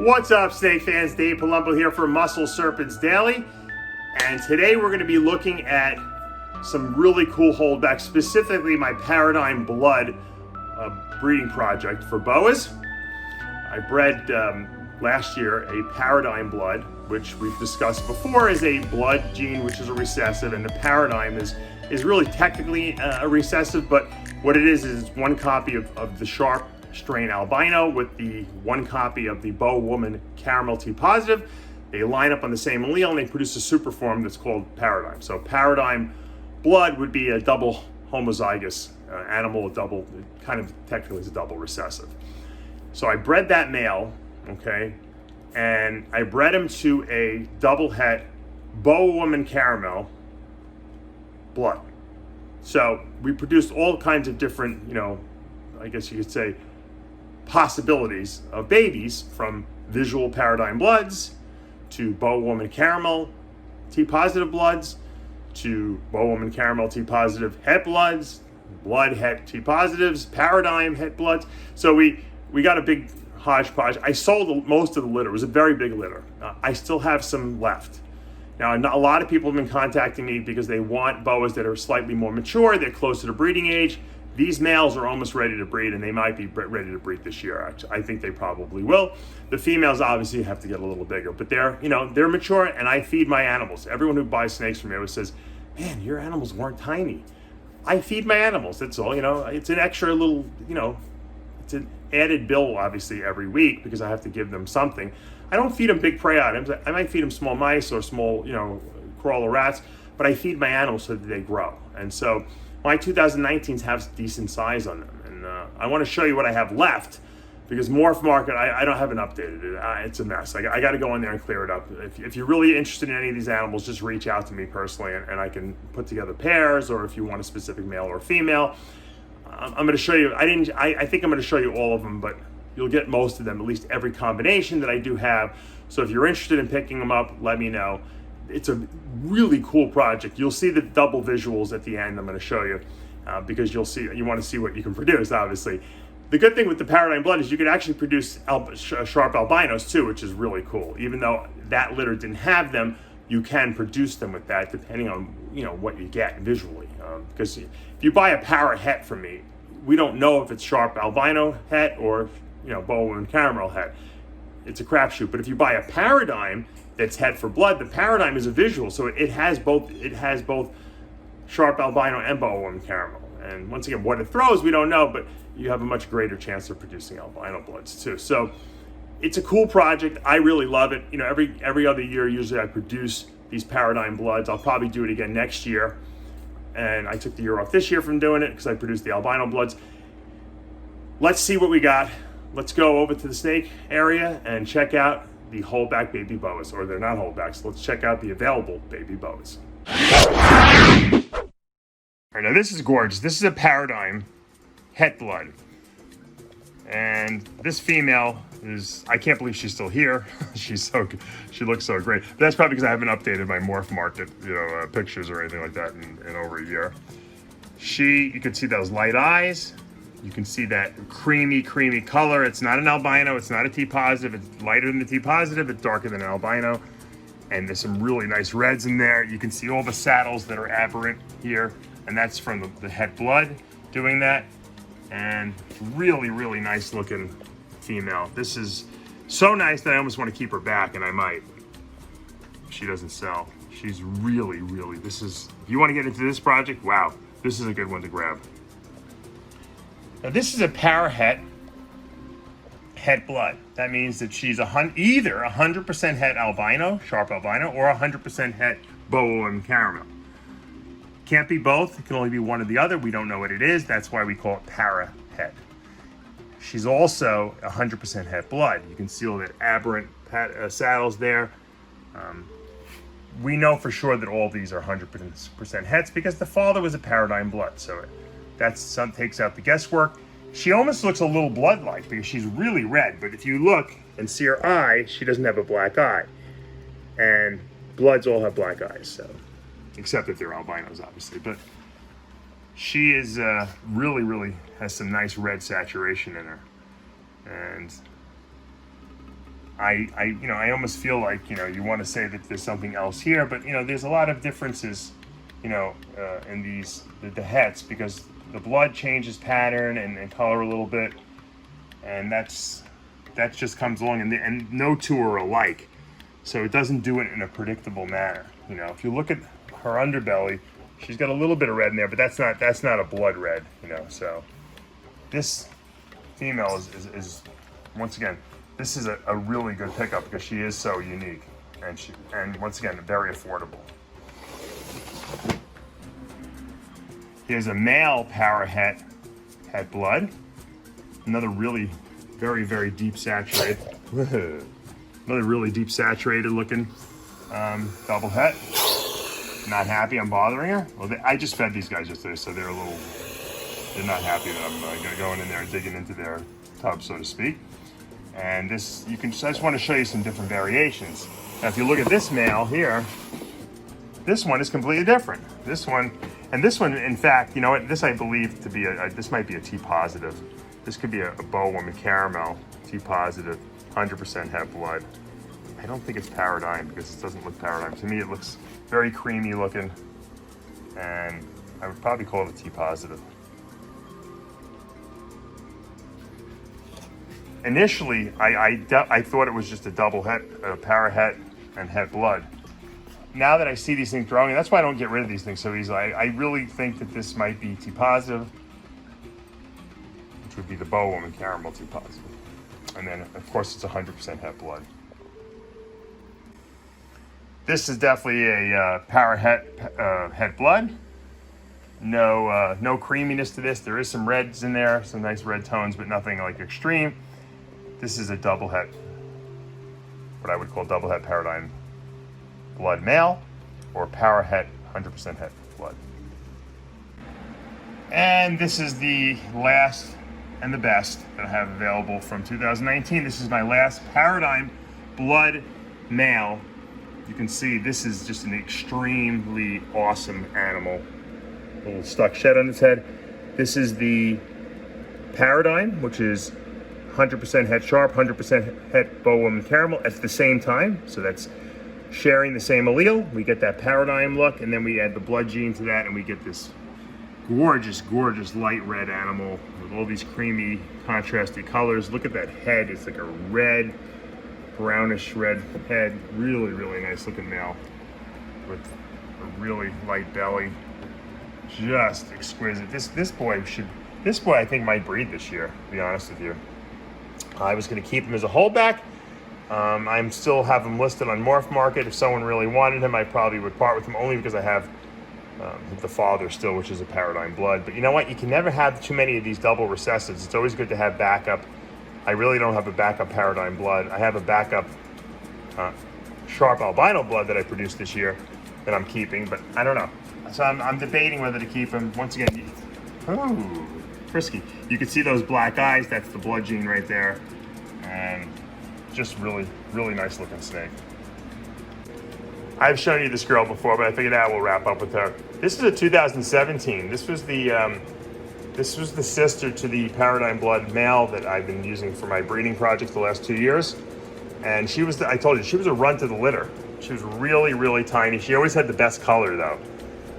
What's up, snake fans? Dave Palumbo here for Muscle Serpents Daily. And today we're going to be looking at some really cool holdbacks, specifically my Paradigm Blood breeding project for boas. I bred last year a Paradigm Blood, which we've discussed before is a blood gene which is a recessive, and the Paradigm is really technically a recessive, but what it is one copy of the sharp strain Albino with the one copy of the Boa woman Caramel T positive. They line up on the same allele and they produce a super form that's called Paradigm. So Paradigm Blood would be a double homozygous animal, a double, kind of technically is a double recessive. So I bred that male, okay, and I bred him to a double het Boa woman Caramel Blood. So we produced all kinds of different, I guess you could say, possibilities of babies, from visual Paradigm Bloods to Boa woman Caramel T positive bloods to Boa woman Caramel T positive het bloods, blood het T positives, Paradigm het bloods. So we got a big hodgepodge. I sold most of the litter. It was a very big litter. I still have some left. Now, a lot of people have been contacting me because they want boas that are slightly more mature, they're closer to breeding age. These males are almost ready to breed, and they might be ready to breed this year. Actually, I think they probably will. The females obviously have to get a little bigger, but they're mature, and I feed my animals. Everyone who buys snakes from me always says, "Man, your animals weren't tiny." I feed my animals. That's all. It's an extra little. It's an added bill, obviously, every week because I have to give them something. I don't feed them big prey items. I might feed them small mice or small, crawler rats, but I feed my animals so that they grow. And so my 2019s have decent size on them. And I want to show you what I have left because Morph Market, I don't have it updated. It's a mess. I got to go in there and clear it up. If you're really interested in any of these animals, just reach out to me personally and I can put together pairs, or if you want a specific male or female. I'm going to show you, I think I'm going to show you all of them, but you'll get most of them, at least every combination that I do have. So if you're interested in picking them up, let me know. It's a really cool project. You'll see the double visuals at the end I'm going to show you because you want to see what you can produce, obviously. The good thing with the Paradigm Blood is you can actually produce sharp albinos too, which is really cool. Even though that litter didn't have them, you can produce them with that depending on what you get visually. Because if you buy a para het from me, we don't know if it's sharp albino het or Boa woman Caramel het. It's a crapshoot. But if you buy a Paradigm that's het for blood, the Paradigm is a visual, so it has both sharp albino and Boa woman Caramel. And once again, what it throws, we don't know, but you have a much greater chance of producing albino bloods too. So it's a cool project. I really love it. Every other year, usually I produce these Paradigm Bloods. I'll probably do it again next year. And I took the year off this year from doing it because I produced the albino bloods. Let's see what we got. Let's go over to the snake area and check out the holdback baby boas, or they're not holdbacks. Let's check out the available baby boas. All right, now this is gorgeous. This is a Paradigm het blood. And this female I can't believe she's still here. She looks so great. But that's probably because I haven't updated my Morph Market, pictures or anything like that in over a year. You can see those light eyes. You can see that creamy color. It's not an albino. It's not a T positive. It's lighter than the T positive. It's darker than an albino. And there's some really nice reds in there. You can see all the saddles that are aberrant here. And that's from the het blood doing that. And really nice looking female. This is so nice that I almost want to keep her back, and I might. She doesn't sell. She's really, if you want to get into this project, wow, this is a good one to grab. Now this is a para het blood. That means that she's either 100% het albino, sharp albino, or 100% het Boa woman Caramel. Can't be both. It can only be one or the other. We don't know what it is. That's why we call it para het. She's also 100% het blood. You can see all that aberrant saddles there. We know for sure that all these are 100% hets because the father was a Paradigm Blood. So takes out the guesswork. She almost looks a little blood-like because she's really red. But if you look and see her eye, she doesn't have a black eye. And bloods all have black eyes, so except if they're albinos, obviously. But she is really has some nice red saturation in her. And I almost feel like, you want to say that there's something else here, but, there's a lot of differences, in the hets, because the blood changes pattern and color a little bit, and that just comes along, and no two are alike, so it doesn't do it in a predictable manner. If you look at her underbelly, she's got a little bit of red in there, but that's not a blood red, so this female is once again, this is a really good pickup because she is so unique, and once again, very affordable. Here's a male para het blood, another really very, very deep saturated, another really deep saturated looking double het. Not happy I'm bothering her. Well, I just fed these guys yesterday, so they're not happy that I'm going in there and digging into their tub, so to speak. And this, I just want to show you some different variations. Now, if you look at this male here, this one is completely different. This one, in fact, you know what? This I believe to be this might be a T positive. This could be a Boa Woman Caramel, T positive, 100% het blood. I don't think it's Paradigm because it doesn't look Paradigm. To me, it looks very creamy looking, and I would probably call it a T positive. Initially, I thought it was just a double het, para het, and het blood. Now that I see these things growing, that's why I don't get rid of these things so easily. I really think that this might be T positive, which would be the Boa Woman Caramel T positive. And then, of course, it's 100% het blood. This is definitely a para het blood. No creaminess to this. There is some reds in there, some nice red tones, but nothing like extreme. This is a double het, what I would call double het Paradigm blood male, or para het 100% het blood. And this is the last and the best that I have available from 2019. This is my last Paradigm blood male. You can see this is just an extremely awesome animal. A little stuck shed on its head. This is the Paradigm, which is 100% het sharp, 100% het Boa Woman Caramel at the same time. So that's sharing the same allele. We get that Paradigm look, and then we add the blood gene to that, and we get this gorgeous, gorgeous light red animal with all these creamy, contrasty colors. Look at that head. It's like a red, brownish red head. Really, really nice looking male with a really light belly. Just exquisite. This boy I think might breed this year, to be honest with you. I was going to keep him as a holdback. I'm still have him listed on Morph Market. If someone really wanted him, I probably would part with him, only because I have the father still, which is a Paradigm blood. But you know what? You can never have too many of these double recessives. It's always good to have backup. I really don't have a backup Paradigm blood. I have a backup sharp albino blood that I produced this year that I'm keeping, but I don't know. So I'm debating whether to keep him. Once again, oh, frisky. You can see those black eyes. That's the blood gene right there. And just really, really nice looking snake. I've shown you this girl before, but I figured I will wrap up with her. This is a 2017. This was the sister to the Paradigm blood male that I've been using for my breeding project the last 2 years. And she was, I told you, she was a runt of the litter. She was really, really tiny. She always had the best color though.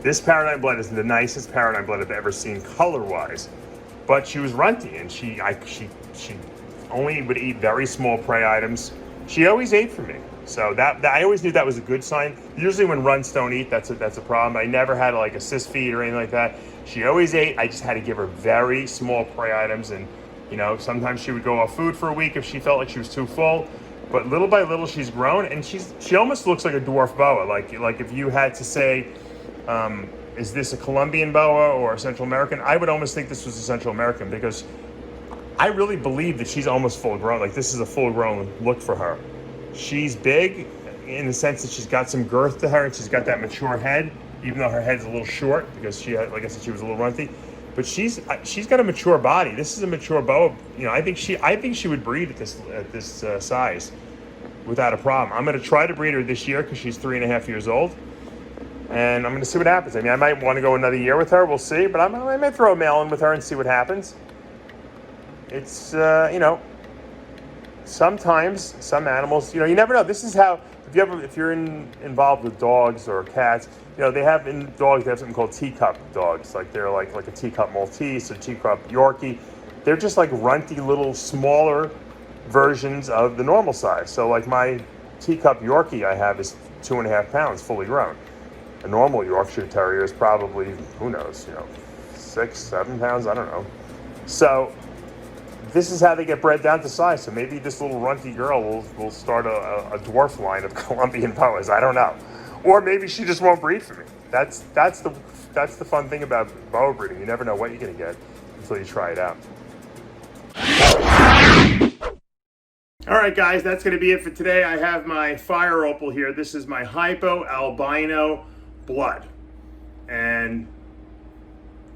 This Paradigm blood is the nicest Paradigm blood I've ever seen color-wise. But she was runty, and she only would eat very small prey items. She always ate for me. So that I always knew that was a good sign. Usually when runts don't eat, that's a problem. I never had like a cis feed or anything like that. She always ate. I just had to give her very small prey items, and sometimes she would go off food for a week if she felt like she was too full. But little by little, she's grown, and she almost looks like a dwarf boa. Like if you had to say, is this a Colombian boa or a Central American? I would almost think this was a Central American, because I really believe that she's almost full grown. Like this is a full grown look for her. She's big in the sense that she's got some girth to her, and she's got that mature head, even though her head's a little short because she had, like I said, she was a little runty. But she's got a mature body. This is a mature boa. I think she would breed at this size without a problem. I'm going to try to breed her this year because she's 3.5 years old, and I'm going to see what happens. I mean, I might want to go another year with her. We'll see. But I might throw a male in with her and see what happens. It's sometimes some animals, you never know. This is how, if you're involved with dogs or cats, they have in dogs, they have something called teacup dogs. Like they're like a teacup Maltese or teacup Yorkie. They're just like runty little smaller versions of the normal size. So like my teacup Yorkie I have is 2.5 pounds fully grown. A normal Yorkshire Terrier is probably, who knows, 6, 7 pounds, I don't know. So this is how they get bred down to size. So maybe this little runty girl will start a dwarf line of Colombian Boas. I don't know. Or maybe she just won't breed for me. That's the fun thing about boa breeding. You never know what you're going to get until you try it out. All right, guys, that's going to be it for today. I have my fire opal here. This is my hypo albino blood. And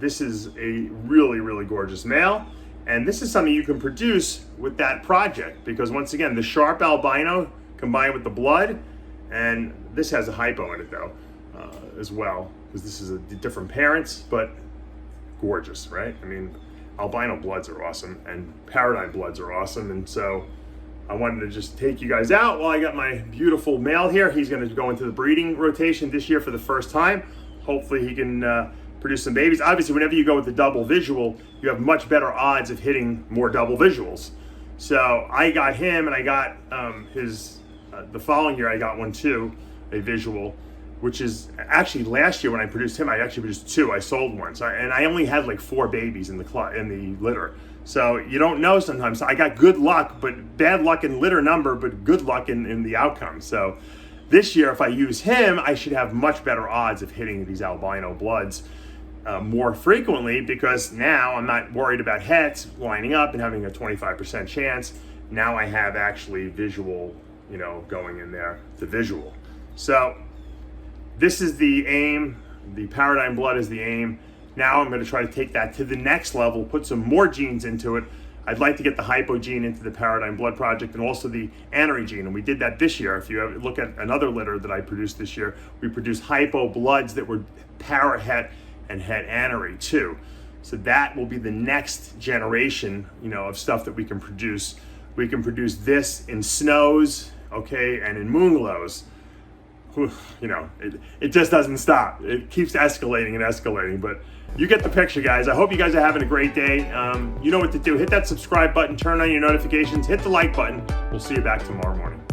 this is a really, really gorgeous male. And this is something you can produce with that project, because once again, the sharp albino combined with the blood, and this has a hypo in it though, as well, because this is different parents, but gorgeous, right? I mean, albino bloods are awesome, and paradigm bloods are awesome, and so I wanted to just take you guys out while I got my beautiful male here. He's going to go into the breeding rotation this year for the first time. Hopefully he can produce some babies. Obviously, whenever you go with the double visual, you have much better odds of hitting more double visuals. So I got him, and I got the following year I got one too, a visual, which is actually last year when I produced him, I actually produced 2. I sold one, and I only had like 4 babies in the litter. So you don't know sometimes. So I got good luck, but bad luck in litter number, but good luck in the outcome. So this year, if I use him, I should have much better odds of hitting these albino bloods more frequently, because now I'm not worried about hets lining up and having a 25% chance. Now I have actually visual, going in there, the visual. So this is the aim. The paradigm blood is the aim. Now I'm going to try to take that to the next level, put some more genes into it. I'd like to get the hypo gene into the paradigm blood project, and also the anery gene, and we did that this year. If you look at another litter that I produced this year, we produced hypo bloods that were para het and het anery too. So that will be the next generation, of stuff that we can produce. We can produce this in snows, okay, and in moonglows. It just doesn't stop. It keeps escalating and escalating, but you get the picture, guys. I hope you guys are having a great day. You know what to do. Hit that subscribe button, turn on your notifications, hit the like button. We'll see you back tomorrow morning.